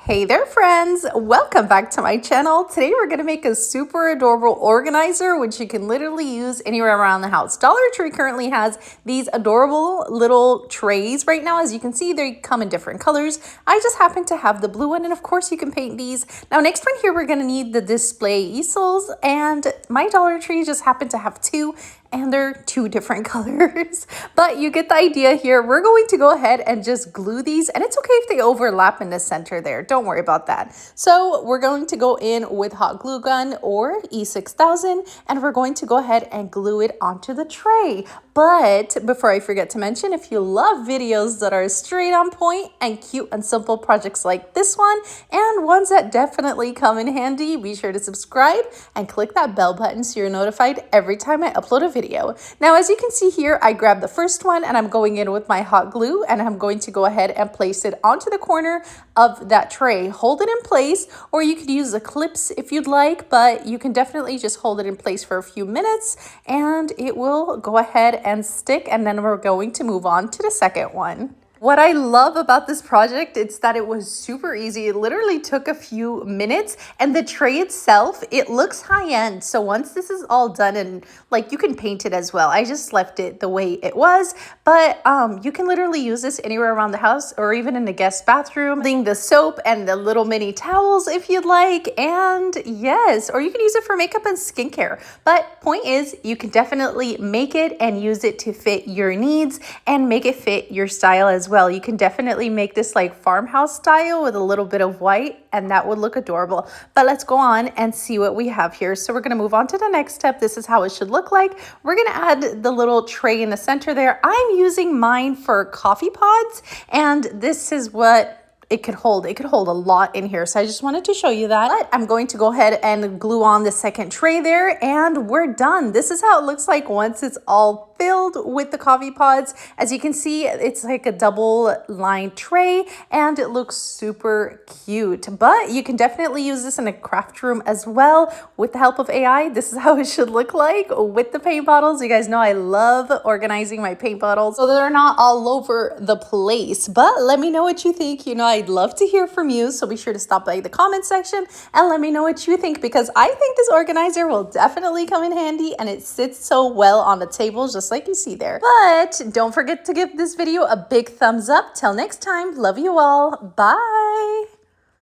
Hey there friends, welcome back to my channel. Today we're going to make a super adorable organizer which you can literally use anywhere around the house. Dollar Tree currently has these adorable little trays right now. As you can see, they come in different colors. I just happen to have the blue one, and of course you can paint these. Now next one here, we're going to need the display easels, and my Dollar Tree just happened to have two, and they're two different colors, but you get the idea here. We're going to go ahead and just glue these, and it's okay if they overlap in the center there. Don't worry about that. So we're going to go in with hot glue gun or E6000, and we're going to go ahead and glue it onto the tray. But before I forget to mention, if you love videos that are straight on point and cute and simple projects like this one, and ones that definitely come in handy, be sure to subscribe and click that bell button so you're notified every time I upload a video. Now, as you can see here, I grabbed the first one and I'm going in with my hot glue, and I'm going to go ahead and place it onto the corner of that tray. Hold it in place, or you could use the clips if you'd like, but you can definitely just hold it in place for a few minutes and it will go ahead and stick, and then we're going to move on to the second one. What I love about this project, it's that it was super easy. It literally took a few minutes, and the tray itself, it looks high-end. So once this is all done, and like you can paint it as well. I just left it the way it was, but you can literally use this anywhere around the house or even in the guest bathroom. The soap and the little mini towels if you'd like, and yes, or you can use it for makeup and skincare. But point is, you can definitely make it and use it to fit your needs and make it fit your style as well. You can definitely make this like farmhouse style with a little bit of white, and that would look adorable. But let's go on and see what we have here. So we're going to move on to the next step. This is how it should look like. We're going to add the little tray in the center there. I'm using mine for coffee pods, and this is what it could hold. It could hold a lot in here. So I just wanted to show you that. But I'm going to go ahead and glue on the second tray there, and we're done. This is how it looks like once it's all filled with the coffee pods. As you can see, it's like a double lined tray and it looks super cute. But you can definitely use this in a craft room as well with the help of AI. This is how it should look like with the paint bottles. You guys know I love organizing my paint bottles so they're not all over the place. But let me know what you think. You know, I'd love to hear from you, so be sure to stop by the comment section and let me know what you think, because I think this organizer will definitely come in handy, and it sits so well on the table just like you see there. But don't forget to give this video a big thumbs up. Till next time, love you all. Bye.